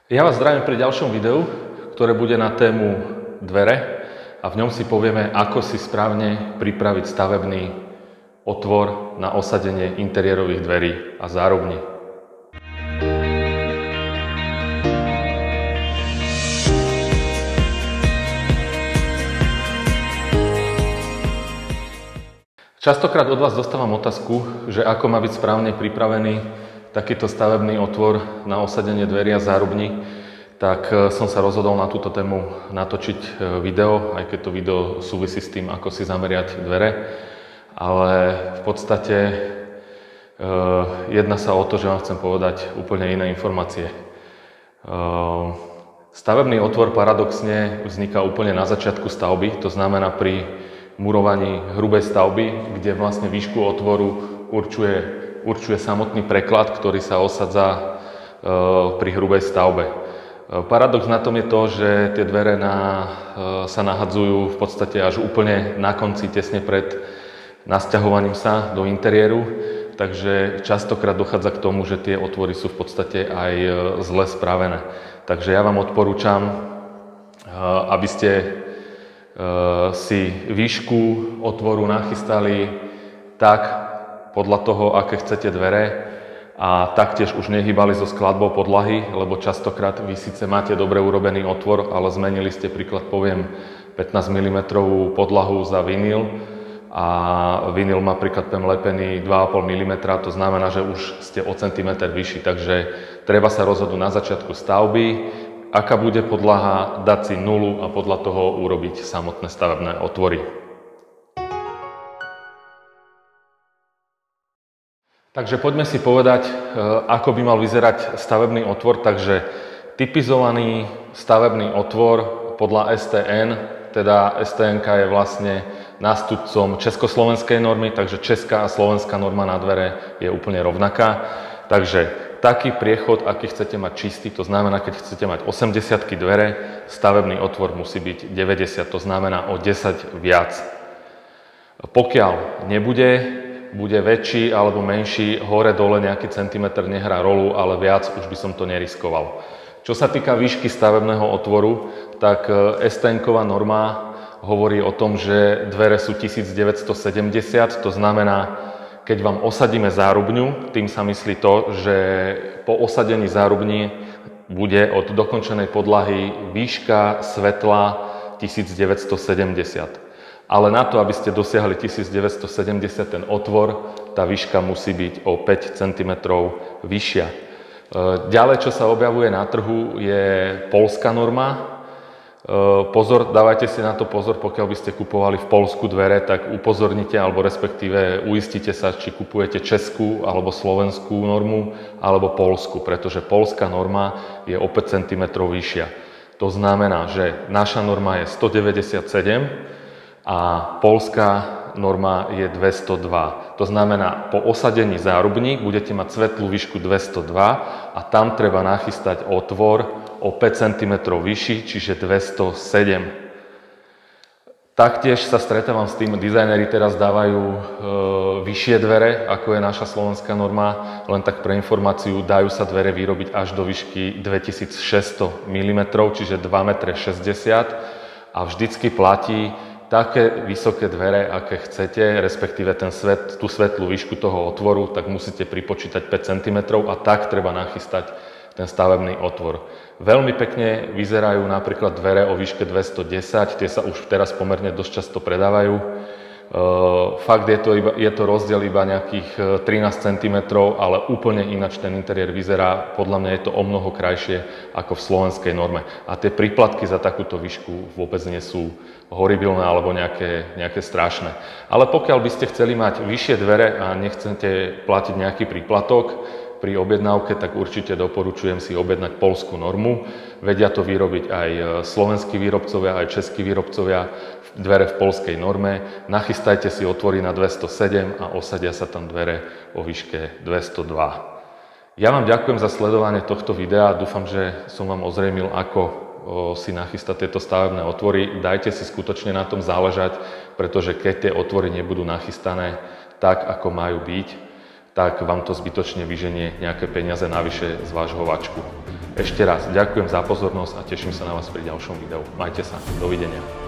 Ja vás zdravím pri ďalšom videu, ktoré bude na tému dvere a v ňom si povieme, ako si správne pripraviť stavebný otvor na osadenie interiérových dverí a zárubní. Častokrát od vás dostávam otázku, že ako má byť správne pripravený takýto stavebný otvor na osadenie dverí a zárubní, tak som sa rozhodol na túto tému natočiť video, aj keď to video súvisí s tým, ako si zameriať dvere. Ale v podstate jedná sa o to, že vám chcem povedať úplne iné informácie. Stavebný otvor paradoxne vzniká úplne na začiatku stavby, to znamená pri murovaní hrubej stavby, kde vlastne výšku otvoru určuje samotný preklad, ktorý sa osadza pri hrubej stavbe. Paradox na tom je to, že tie dvere sa nahadzujú v podstate až úplne na konci, tesne pred nasťahovaním sa do interiéru, takže častokrát dochádza k tomu, že tie otvory sú v podstate aj zle spravené. Takže ja vám odporúčam, aby ste si výšku otvoru nachystali tak, podľa toho, aké chcete dvere, a taktiež už nehýbali so skladbou podlahy, lebo častokrát vy síce máte dobre urobený otvor, ale zmenili ste, príklad poviem, 15 mm podlahu za vinyl a vinyl má príklad lepený 2,5 mm, to znamená, že už ste o centimetr vyšší, takže treba sa rozhodnúť na začiatku stavby, aká bude podlaha, dať si nulu a podľa toho urobiť samotné stavebné otvory. Takže poďme si povedať, ako by mal vyzerať stavebný otvor. Takže typizovaný stavebný otvor podľa STN, teda STN je vlastne nástupcom československej normy, takže česká a slovenská norma na dvere je úplne rovnaká. Takže taký priechod, aký chcete mať čistý, to znamená, keď chcete mať 80 dvere, stavebný otvor musí byť 90, to znamená o 10 viac. Pokiaľ bude väčší alebo menší, hore-dole nejaký centimetr nehrá rolu, ale viac už by som to neriskoval. Čo sa týka výšky stavebného otvoru, tak STN-ková norma hovorí o tom, že dvere sú 1970, to znamená, keď vám osadíme zárubňu, tým sa myslí to, že po osadení zárubní bude od dokončenej podlahy výška svetla 1970. Ale na to, aby ste dosiahli 1970 ten otvor, tá výška musí byť o 5 cm vyššia. Ďalej, čo sa objavuje na trhu, je poľská norma. Pozor, dávajte si na to pozor, pokiaľ by ste kupovali v Poľsku dvere, tak upozornite, alebo respektíve uistite sa, či kupujete českú alebo slovenskú normu, alebo poľskú, pretože poľská norma je o 5 cm vyššia. To znamená, že naša norma je 197 a poľská norma je 202. To znamená, po osadení zárubník budete mať svetlú výšku 202 a tam treba nachystať otvor o 5 cm vyšší, čiže 207. Taktiež sa stretávam s tým, dizajneri teraz dávajú vyššie dvere, ako je naša slovenská norma. Len tak pre informáciu, dajú sa dvere vyrobiť až do výšky 2600 mm, čiže 2,60 m a vždycky platí, také vysoké dvere, aké chcete, respektíve tú svetlú výšku toho otvoru, tak musíte pripočítať 5 cm a tak treba nachystať ten stavebný otvor. Veľmi pekne vyzerajú napríklad dvere o výške 210, tie sa už teraz pomerne dosť často predávajú. Fakt je to rozdiel iba nejakých 13 cm, ale úplne ináč ten interiér vyzerá. Podľa mňa je to o mnoho krajšie ako v slovenskej norme. A tie príplatky za takúto výšku vôbec nie sú horibilné alebo nejaké strašné. Ale pokiaľ by ste chceli mať vyššie dvere a nechcete platiť nejaký príplatok pri objednávke, tak určite doporučujem si objednať poľskú normu. Vedia to vyrobiť aj slovenskí výrobcovia, aj českí výrobcovia, dvere v poľskej norme. Nachystajte si otvory na 207 a osadia sa tam dvere o výške 202. Ja vám ďakujem za sledovanie tohto videa. Dúfam, že som vám ozrejmil, ako si nachystať tieto stavebné otvory. Dajte si skutočne na tom záležať, pretože keď tie otvory nebudú nachystané tak, ako majú byť, tak vám to zbytočne vyženie nejaké peniaze navyše z vášho vačku. Ešte raz ďakujem za pozornosť a teším sa na vás pri ďalšom videu. Majte sa, dovidenia.